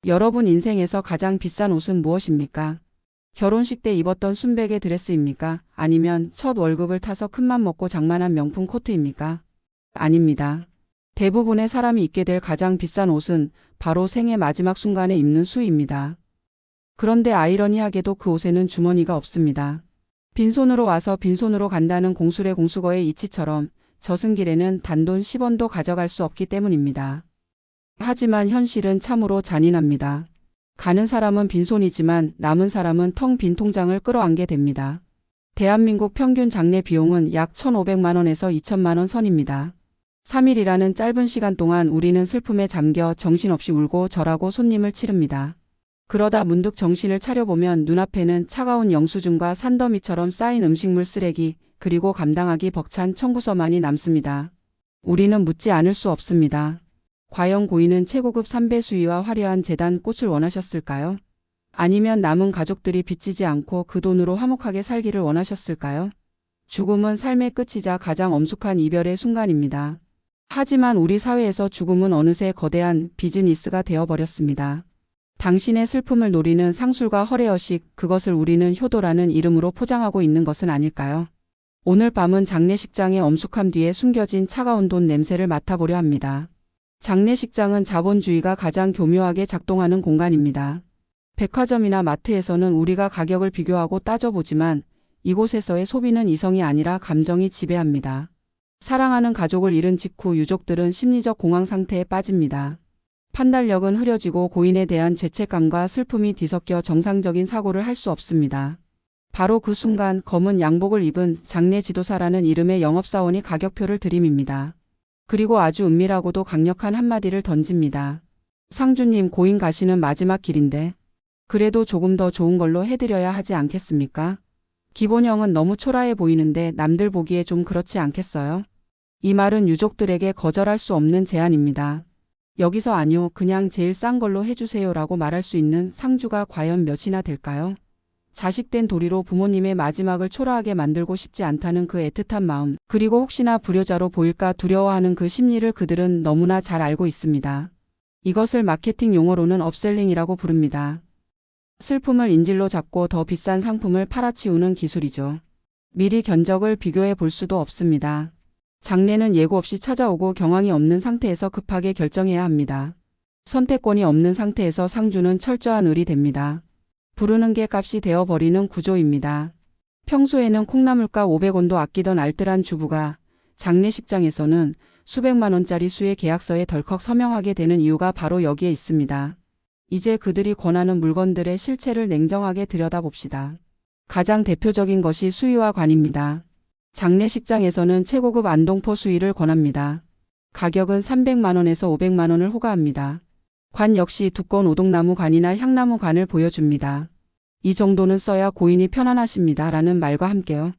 여러분 인생에서 가장 비싼 옷은 무엇입니까? 결혼식 때 입었던 순백의 드레스입니까? 아니면 첫 월급을 타서 큰맘 먹고 장만한 명품 코트입니까? 아닙니다. 대부분의 사람이 입게 될 가장 비싼 옷은 바로 생애 마지막 순간에 입는 수입니다. 그런데 아이러니하게도 그 옷에는 주머니가 없습니다. 빈손으로 와서 빈손으로 간다는 공술의 공수거의 이치처럼 저승길에는 단돈 10원도 가져갈 수 없기 때문입니다. 하지만 현실은 참으로 잔인합니다. 가는 사람은 빈손이지만 남은 사람은 텅 빈 통장을 끌어안게 됩니다. 대한민국 평균 장례 비용은 약 1,500만 원에서 2,000만 원 선입니다. 3일이라는 짧은 시간 동안 우리는 슬픔에 잠겨 정신없이 울고 절하고 손님을 치릅니다. 그러다 문득 정신을 차려보면 눈앞에는 차가운 영수증과 산더미처럼 쌓인 음식물 쓰레기, 그리고 감당하기 벅찬 청구서만이 남습니다. 우리는 묻지 않을 수 없습니다. 과연 고인은 최고급 삼배 수의와 화려한 제단 꽃을 원하셨을까요? 아니면 남은 가족들이 빚지지 않고 그 돈으로 화목하게 살기를 원하셨을까요? 죽음은 삶의 끝이자 가장 엄숙한 이별의 순간입니다. 하지만 우리 사회에서 죽음은 어느새 거대한 비즈니스가 되어버렸습니다. 당신의 슬픔을 노리는 상술과 허례허식, 그것을 우리는 효도라는 이름으로 포장하고 있는 것은 아닐까요? 오늘 밤은 장례식장의 엄숙함 뒤에 숨겨진 차가운 돈 냄새를 맡아보려 합니다. 장례식장은 자본주의가 가장 교묘하게 작동하는 공간입니다. 백화점이나 마트에서는 우리가 가격을 비교하고 따져보지만 이곳에서의 소비는 이성이 아니라 감정이 지배합니다. 사랑하는 가족을 잃은 직후 유족들은 심리적 공황 상태에 빠집니다. 판단력은 흐려지고 고인에 대한 죄책감과 슬픔이 뒤섞여 정상적인 사고를 할 수 없습니다. 바로 그 순간 검은 양복을 입은 장례 지도사라는 이름의 영업사원이 가격표를 들이밉니다. 그리고 아주 은밀하고도 강력한 한마디를 던집니다. 상주님, 고인 가시는 마지막 길인데 그래도 조금 더 좋은 걸로 해드려야 하지 않겠습니까? 기본형은 너무 초라해 보이는데 남들 보기에 좀 그렇지 않겠어요? 이 말은 유족들에게 거절할 수 없는 제안입니다. 여기서 아니요, 그냥 제일 싼 걸로 해주세요라고 말할 수 있는 상주가 과연 몇이나 될까요? 자식된 도리로 부모님의 마지막을 초라하게 만들고 싶지 않다는 그 애틋한 마음, 그리고 혹시나 불효자로 보일까 두려워하는 그 심리를 그들은 너무나 잘 알고 있습니다. 이것을 마케팅 용어로는 업셀링이라고 부릅니다. 슬픔을 인질로 잡고 더 비싼 상품을 팔아치우는 기술이죠. 미리 견적을 비교해 볼 수도 없습니다. 장례는 예고 없이 찾아오고 경황이 없는 상태에서 급하게 결정해야 합니다. 선택권이 없는 상태에서 상주는 철저한 을이 됩니다. 부르는 게 값이 되어버리는 구조입니다. 평소에는 콩나물가 500원도 아끼던 알뜰한 주부가 장례식장에서는 수백만 원짜리 수의 계약서에 덜컥 서명하게 되는 이유가 바로 여기에 있습니다. 이제 그들이 권하는 물건들의 실체를 냉정하게 들여다봅시다. 가장 대표적인 것이 수의와 관입니다. 장례식장에서는 최고급 안동포 수의를 권합니다. 가격은 300만 원에서 500만 원을 호가합니다. 관 역시 두꺼운 오동나무 관이나 향나무 관을 보여줍니다. 이 정도는 써야 고인이 편안하십니다 라는 말과 함께요.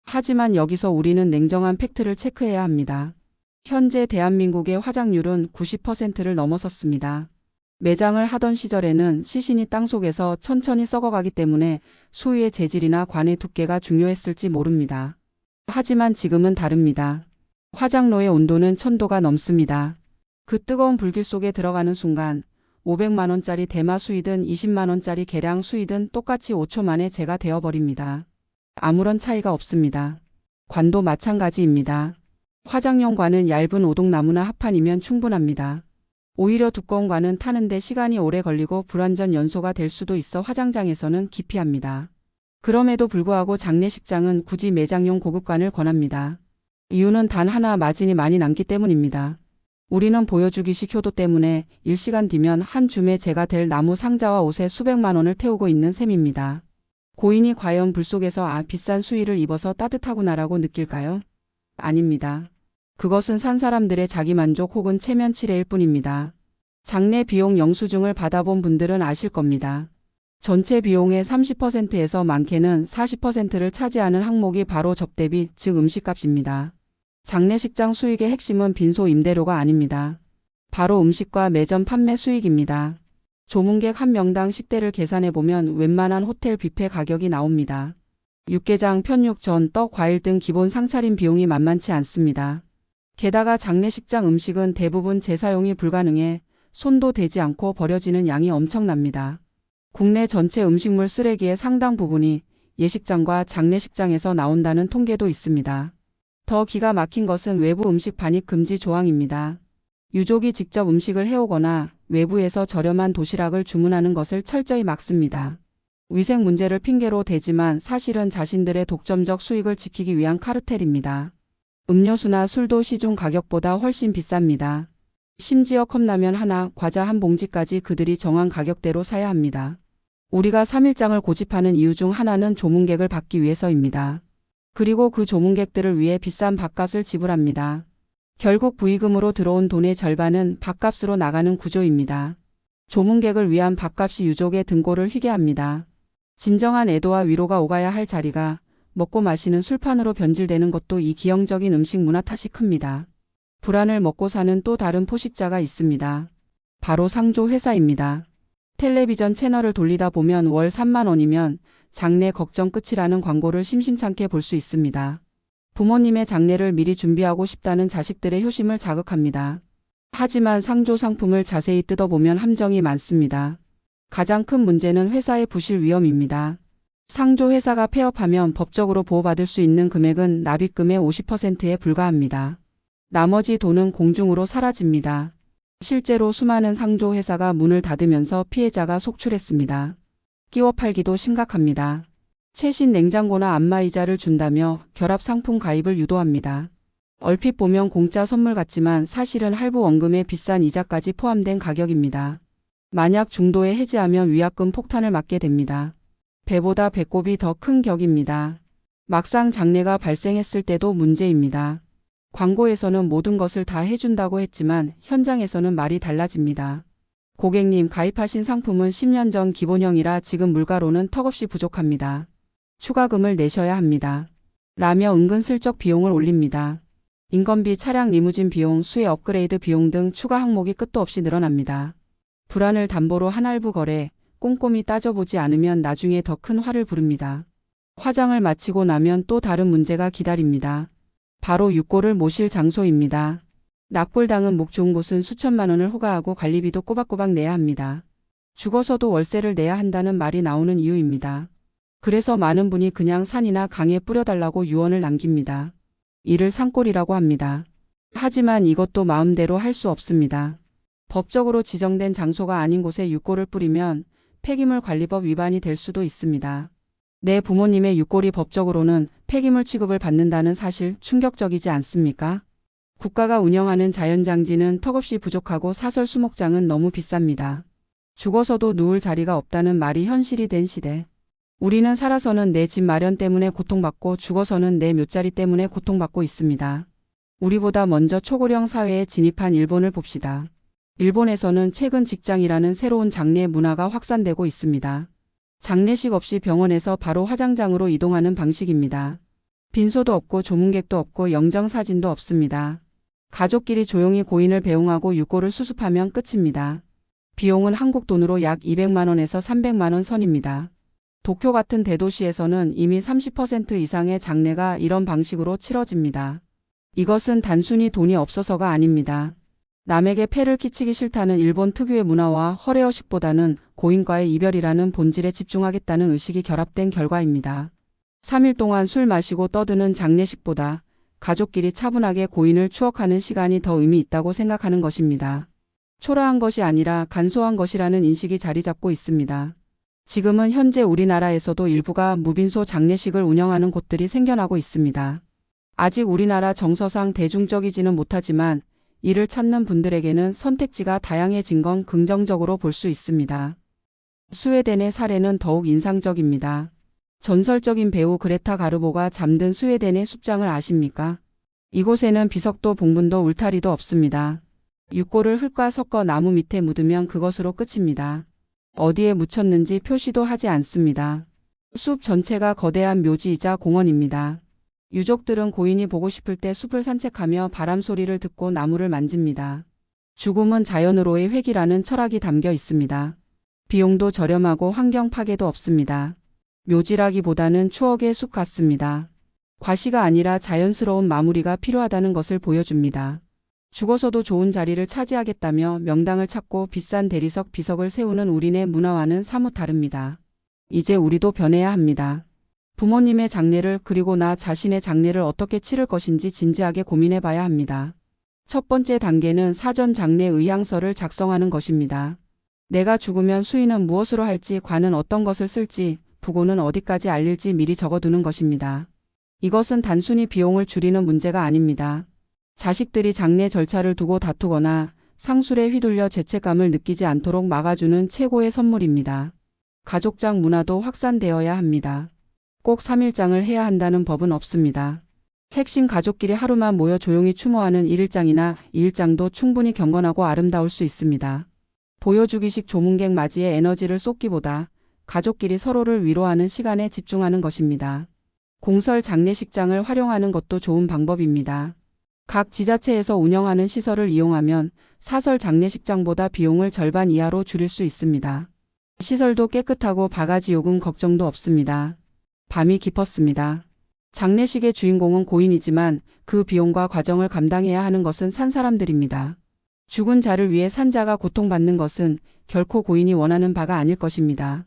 하지만 여기서 우리는 냉정한 팩트를 체크해야 합니다. 현재 대한민국의 화장률은 90%를 넘어섰습니다. 매장을 하던 시절에는 시신이 땅속에서 천천히 썩어가기 때문에 수의의 재질이나 관의 두께가 중요했을지 모릅니다. 하지만 지금은 다릅니다. 화장로의 온도는 1000도가 넘습니다. 그 뜨거운 불길 속에 들어가는 순간 500만 원짜리 대마 수이든 20만 원짜리 계량 수이든 똑같이 5초 만에 재가 되어버립니다. 아무런 차이가 없습니다. 관도 마찬가지입니다. 화장용 관은 얇은 오동나무나 합판이면 충분합니다. 오히려 두꺼운 관은 타는데 시간이 오래 걸리고 불완전 연소가 될 수도 있어 화장장에서는 기피합니다. 그럼에도 불구하고 장례식장은 굳이 매장용 고급관을 권합니다. 이유는 단 하나, 마진이 많이 남기 때문입니다. 우리는 보여주기식 효도 때문에 일시간 뒤면 한 줌의 재가 될 나무 상자와 옷에 수백만 원을 태우고 있는 셈입니다. 고인이 과연 불 속에서 비싼 수의를 입어서 따뜻하구나라고 느낄까요? 아닙니다. 그것은 산 사람들의 자기만족 혹은 체면치레일 뿐입니다. 장례 비용 영수증을 받아본 분들은 아실 겁니다. 전체 비용의 30%에서 많게는 40%를 차지하는 항목이 바로 접대비, 즉 음식값입니다. 장례식장 수익의 핵심은 빈소 임대료가 아닙니다. 바로 음식과 매점 판매 수익입니다. 조문객 한 명당 식대를 계산해보면 웬만한 호텔 뷔페 가격이 나옵니다. 육개장, 편육, 전, 떡, 과일 등 기본 상차림 비용이 만만치 않습니다. 게다가 장례식장 음식은 대부분 재사용이 불가능해 손도 대지 않고 버려지는 양이 엄청납니다. 국내 전체 음식물 쓰레기의 상당 부분이 예식장과 장례식장에서 나온다는 통계도 있습니다. 더 기가 막힌 것은 외부 음식 반입 금지 조항입니다. 유족이 직접 음식을 해오거나 외부에서 저렴한 도시락을 주문하는 것을 철저히 막습니다. 위생 문제를 핑계로 대지만 사실은 자신들의 독점적 수익을 지키기 위한 카르텔입니다. 음료수나 술도 시중 가격보다 훨씬 비쌉니다. 심지어 컵라면 하나, 과자 한 봉지까지 그들이 정한 가격대로 사야 합니다. 우리가 3일장을 고집하는 이유 중 하나는 조문객을 받기 위해서입니다. 그리고 그 조문객들을 위해 비싼 밥값을 지불합니다. 결국 부의금으로 들어온 돈의 절반은 밥값으로 나가는 구조입니다. 조문객을 위한 밥값이 유족의 등골을 휘게 합니다. 진정한 애도와 위로가 오가야 할 자리가 먹고 마시는 술판으로 변질되는 것도 이 기형적인 음식 문화 탓이 큽니다. 불안을 먹고 사는 또 다른 포식자가 있습니다. 바로 상조 회사입니다. 텔레비전 채널을 돌리다 보면 월 3만 원이면 장례 걱정 끝이라는 광고를 심심찮게 볼 수 있습니다. 부모님의 장례를 미리 준비하고 싶다는 자식들의 효심을 자극합니다. 하지만 상조 상품을 자세히 뜯어보면 함정이 많습니다. 가장 큰 문제는 회사의 부실 위험입니다. 상조 회사가 폐업하면 법적으로 보호받을 수 있는 금액은 납입금의 50%에 불과합니다. 나머지 돈은 공중으로 사라집니다. 실제로 수많은 상조 회사가 문을 닫으면서 피해자가 속출했습니다. 끼워 팔기도 심각합니다. 최신 냉장고나 안마의자를 준다며 결합 상품 가입을 유도합니다. 얼핏 보면 공짜 선물 같지만 사실은 할부 원금에 비싼 이자까지 포함된 가격입니다. 만약 중도에 해지하면 위약금 폭탄을 맞게 됩니다. 배보다 배꼽이 더 큰 격입니다. 막상 장례가 발생했을 때도 문제입니다. 광고에서는 모든 것을 다 해준다고 했지만 현장에서는 말이 달라집니다. 고객님, 가입하신 상품은 10년 전 기본형이라 지금 물가로는 턱없이 부족합니다. 추가금을 내셔야 합니다. 라며 은근슬쩍 비용을 올립니다. 인건비, 차량, 리무진 비용, 수혜 업그레이드 비용 등 추가 항목이 끝도 없이 늘어납니다. 불안을 담보로 한 할부 거래, 꼼꼼히 따져보지 않으면 나중에 더 큰 화를 부릅니다. 화장을 마치고 나면 또 다른 문제가 기다립니다. 바로 육고를 모실 장소입니다. 납골당은 목 좋은 곳은 수천만 원을 호가하고 관리비도 꼬박꼬박 내야 합니다. 죽어서도 월세를 내야 한다는 말이 나오는 이유입니다. 그래서 많은 분이 그냥 산이나 강에 뿌려달라고 유언을 남깁니다. 이를 산골이라고 합니다. 하지만 이것도 마음대로 할 수 없습니다. 법적으로 지정된 장소가 아닌 곳에 육고를 뿌리면 폐기물 관리법 위반이 될 수도 있습니다. 내 부모님의 육골이 법적으로는 폐기물 취급을 받는다는 사실 충격적이지 않습니까? 국가가 운영하는 자연장지는 턱없이 부족하고 사설 수목장은 너무 비쌉니다. 죽어서도 누울 자리가 없다는 말이 현실이 된 시대. 우리는 살아서는 내 집 마련 때문에 고통받고 죽어서는 내 묘자리 때문에 고통받고 있습니다. 우리보다 먼저 초고령 사회에 진입한 일본을 봅시다. 일본에서는 최근 직장이라는 새로운 장례 문화가 확산되고 있습니다. 장례식 없이 병원에서 바로 화장장으로 이동하는 방식입니다. 빈소도 없고 조문객도 없고 영정사진도 없습니다. 가족끼리 조용히 고인을 배웅하고 육고를 수습하면 끝입니다. 비용은 한국 돈으로 약 200만 원에서 300만 원 선입니다. 도쿄 같은 대도시에서는 이미 30% 이상의 장례가 이런 방식으로 치러집니다. 이것은 단순히 돈이 없어서가 아닙니다. 남에게 폐를 끼치기 싫다는 일본 특유의 문화와 허례허식보다는 고인과의 이별이라는 본질에 집중하겠다는 의식이 결합된 결과입니다. 3일 동안 술 마시고 떠드는 장례식보다 가족끼리 차분하게 고인을 추억하는 시간이 더 의미 있다고 생각하는 것입니다. 초라한 것이 아니라 간소한 것이라는 인식이 자리 잡고 있습니다. 지금은 현재 우리나라에서도 일부가 무빈소 장례식을 운영하는 곳들이 생겨나고 있습니다. 아직 우리나라 정서상 대중적이지는 못하지만 이를 찾는 분들에게는 선택지가 다양해진 건 긍정적으로 볼 수 있습니다. 스웨덴의 사례는 더욱 인상적입니다. 전설적인 배우 그레타 가르보가 잠든 스웨덴의 숲장을 아십니까? 이곳에는 비석도 봉분도 울타리도 없습니다. 육고를 흙과 섞어 나무 밑에 묻으면 그것으로 끝입니다. 어디에 묻혔는지 표시도 하지 않습니다. 숲 전체가 거대한 묘지이자 공원입니다. 유족들은 고인이 보고 싶을 때 숲을 산책하며 바람 소리를 듣고 나무를 만집니다. 죽음은 자연으로의 회귀라는 철학이 담겨 있습니다. 비용도 저렴하고 환경 파괴도 없습니다. 묘지라기보다는 추억의 숲 같습니다. 과시가 아니라 자연스러운 마무리가 필요하다는 것을 보여줍니다. 죽어서도 좋은 자리를 차지하겠다며 명당을 찾고 비싼 대리석 비석을 세우는 우리네 문화와는 사뭇 다릅니다. 이제 우리도 변해야 합니다. 부모님의 장례를 그리고 나 자신의 장례를 어떻게 치를 것인지 진지하게 고민해 봐야 합니다. 첫 번째 단계는 사전 장례 의향서를 작성하는 것입니다. 내가 죽으면 수인은 무엇으로 할지, 관은 어떤 것을 쓸지, 부고는 어디까지 알릴지 미리 적어두는 것입니다. 이것은 단순히 비용을 줄이는 문제가 아닙니다. 자식들이 장례 절차를 두고 다투거나 상술에 휘둘려 죄책감을 느끼지 않도록 막아주는 최고의 선물입니다. 가족장 문화도 확산되어야 합니다. 꼭 3일장을 해야 한다는 법은 없습니다. 핵심 가족끼리 하루만 모여 조용히 추모하는 1일장이나 2일장도 충분히 경건하고 아름다울 수 있습니다. 보여주기식 조문객 맞이에 에너지를 쏟기보다 가족끼리 서로를 위로하는 시간에 집중하는 것입니다. 공설 장례식장을 활용하는 것도 좋은 방법입니다. 각 지자체에서 운영하는 시설을 이용하면 사설 장례식장보다 비용을 절반 이하로 줄일 수 있습니다. 시설도 깨끗하고 바가지 요금 걱정도 없습니다. 밤이 깊었습니다. 장례식의 주인공은 고인이지만 그 비용과 과정을 감당해야 하는 것은 산 사람들입니다. 죽은 자를 위해 산 자가 고통받는 것은 결코 고인이 원하는 바가 아닐 것입니다.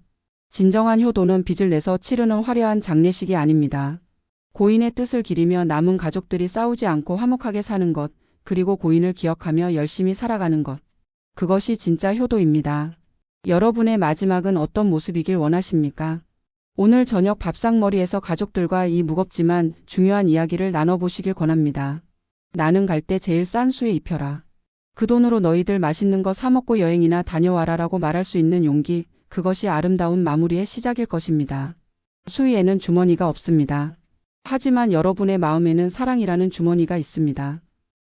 진정한 효도는 빚을 내서 치르는 화려한 장례식이 아닙니다. 고인의 뜻을 기리며 남은 가족들이 싸우지 않고 화목하게 사는 것, 그리고 고인을 기억하며 열심히 살아가는 것. 그것이 진짜 효도입니다. 여러분의 마지막은 어떤 모습이길 원하십니까? 오늘 저녁 밥상머리에서 가족들과 이 무겁지만 중요한 이야기를 나눠보시길 권합니다. 나는 갈 때 제일 싼 수에 입혀라. 그 돈으로 너희들 맛있는 거 사 먹고 여행이나 다녀와라 라고 말할 수 있는 용기, 그것이 아름다운 마무리의 시작일 것입니다. 수위에는 주머니가 없습니다. 하지만 여러분의 마음에는 사랑이라는 주머니가 있습니다.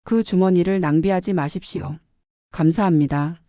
그 주머니를 낭비하지 마십시오. 감사합니다.